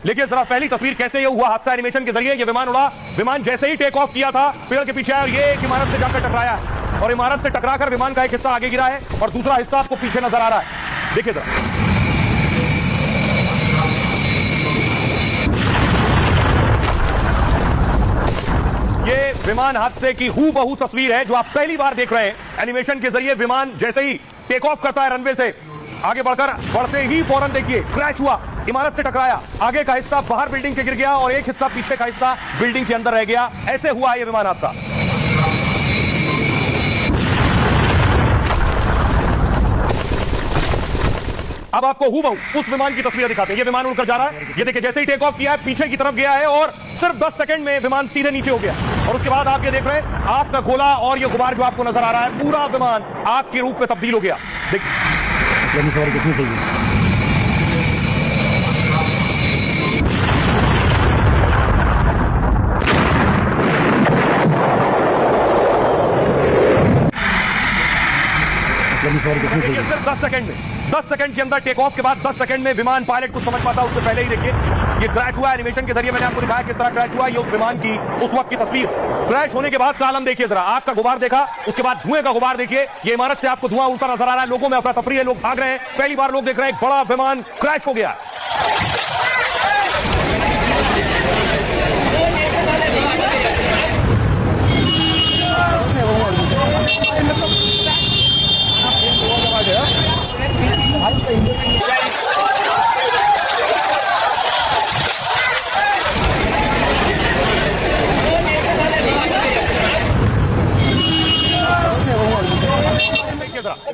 लेकिन जरा पहली तस्वीर कैसे ये हुआ हादसा एनिमेशन के जरिए। ये विमान उड़ा, विमान जैसे ही टेक ऑफ किया था पेड़ के पीछे आया और ये एक इमारत से जाकर टकराया और इमारत से टकराकर विमान का एक हिस्सा आगे गिरा है और दूसरा हिस्सा आपको पीछे नजर आ रहा है। देखिए जरा, ये विमान हादसे की हूबहू तस्वीर है जो आप पहली बार देख रहे हैं एनिमेशन के जरिए। विमान जैसे ही टेक ऑफ करता है रनवे से आगे बढ़ते ही फौरन देखिए क्रैश हुआ, इमारत से टकराया, आगे का हिस्सा बाहर बिल्डिंग के गिर गया और एक हिस्सा पीछे का हिस्सा बिल्डिंग के अंदर रह गया। ऐसे हुआ यह विमान हादसा। अब आपको हूबहू उस विमान की तस्वीर दिखाते हैं। ये विमान उड़कर जा रहा है, ये देखिए जैसे ही टेक ऑफ किया है पीछे की तरफ गया है और सिर्फ 10 सेकंड में विमान सीधे नीचे हो गया। और उसके बाद आप ये देख रहे हैं आग का गोला और ये गुबार जो आपको नजर आ रहा है, पूरा विमान आग के रूप में तब्दील हो गया। देखिए सवारी कितनी चाहिए। सिर्फ 10 सेकंड में, 10 सेकंड के अंदर टेक ऑफ के बाद 10 सेकंड में विमान पायलट कुछ समझ पाता उससे पहले ही देखिए ये क्रैश हुआ। एनिमेशन के जरिए मैंने आपको दिखाया किस तरह क्रैश हुआ। ये उस विमान की उस वक्त की तस्वीर। क्रैश होने के बाद का आलम देखिए जरा, आग का गुबार देखा, उसके बाद धुएं का गुबार देखिए। ये इमारत से आपको धुआं उड़ता नजर आ रहा है, लोगों में अफरा तफरी है, लोग भाग रहे हैं। पहली बार लोग देख रहे हैं एक बड़ा विमान क्रैश हो गया।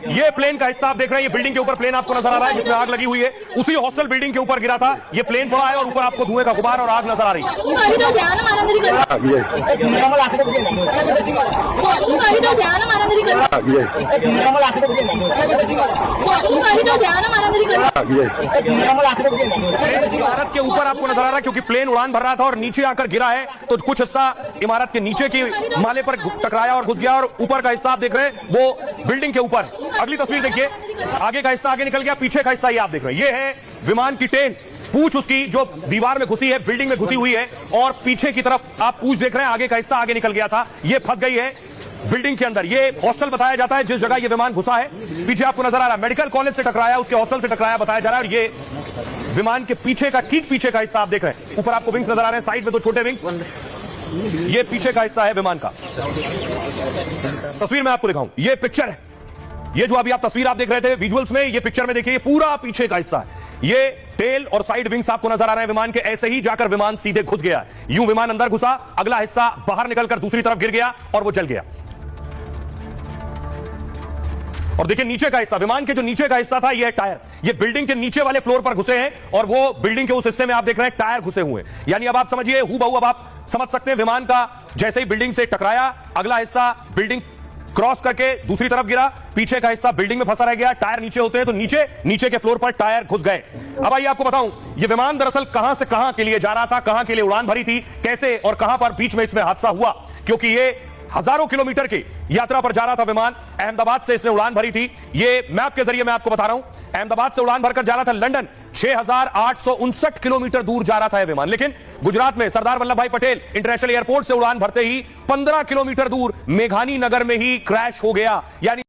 ये प्लेन का हिस्सा आप देख रहे हैं, ये बिल्डिंग के ऊपर प्लेन आपको नजर आ रहा है जिसमें आग लगी हुई है, उसी हॉस्टल बिल्डिंग के ऊपर गिरा था। ये प्लेन पड़ा है और ऊपर आपको धुएं का गुबार और आग नजर आ रही है। इमारत के ऊपर आपको नजर आ रहा है क्योंकि प्लेन उड़ान भर रहा था और नीचे आकर गिरा है तो कुछ हिस्सा इमारत के नीचे की माले पर टकराया और घुस गया और ऊपर का हिस्सा आप देख रहे हैं वो बिल्डिंग के ऊपर है। अगली तस्वीर देखिए, आगे का हिस्सा आगे निकल गया, पीछे का हिस्सा ये आप देख रहे हैं। ये है विमान की टेल, पूंछ उसकी जो दीवार में घुसी है, बिल्डिंग में घुसी हुई है और पीछे की तरफ आप पूंछ देख रहे हैं, आगे का हिस्सा आगे निकल गया था, ये फंस गई है बिल्डिंग के अंदर। ये हॉस्टल बताया जाता है जिस जगह ये विमान घुसा है। पीछे आपको नजर आ रहा है मेडिकल कॉलेज से टकराया, उसके हॉस्टल से टकराया बताया जा रहा है। और ये विमान के पीछे का ठीक पीछे का हिस्सा आप देख रहे हैं, ऊपर आपको विंग्स नजर आ रहे हैं, साइड में दो छोटे विंग्स, ये पीछे का हिस्सा है विमान का। तस्वीर में आपको दिखाऊं, ये पिक्चर है, ये जो अभी आप तस्वीर आप देख रहे थे विजुअल्स में, ये पिक्चर में देखिए, ये पूरा पीछे का हिस्सा है। ये टेल और साइड विंग्स आपको नजर आ रहे हैं विमान के, ऐसे ही जाकर विमान सीधे घुस गया। यूं विमान अंदर घुसा, अगला हिस्सा बाहर निकलकर दूसरी तरफ गिर गया और वो जल गया। और देखिए नीचे का हिस्सा, विमान के जो नीचे का हिस्सा था, ये टायर, ये बिल्डिंग के नीचे वाले फ्लोर पर घुसे हैं और वो बिल्डिंग के उस हिस्से में आप देख रहे हैं टायर घुसे हुए हैं। यानी अब आप समझिए हूबहू, अब आप समझ सकते हैं विमान का जैसे ही बिल्डिंग से टकराया, अगला हिस्सा बिल्डिंग क्रॉस करके दूसरी तरफ गिरा, पीछे का हिस्सा बिल्डिंग में फंसा रह गया। टायर नीचे होते हैं तो नीचे के फ्लोर पर टायर घुस गए। अब आइए आपको बताऊं ये विमान दरअसल कहां से कहां के लिए जा रहा था, कहां के लिए उड़ान भरी थी, कैसे और कहां पर बीच में इसमें हादसा हुआ। क्योंकि ये हजारों किलोमीटर की यात्रा पर जा रहा था विमान, अहमदाबाद से इसने उड़ान भरी थी। ये मैप के जरिए मैं आपको बता रहा हूं, अहमदाबाद से उड़ान भरकर जा रहा था लंदन, 6859 किलोमीटर दूर जा रहा था यह विमान। लेकिन गुजरात में सरदार वल्लभ भाई पटेल इंटरनेशनल एयरपोर्ट से उड़ान भरते ही 15 किलोमीटर दूर मेघानी नगर में ही क्रैश हो गया। यानी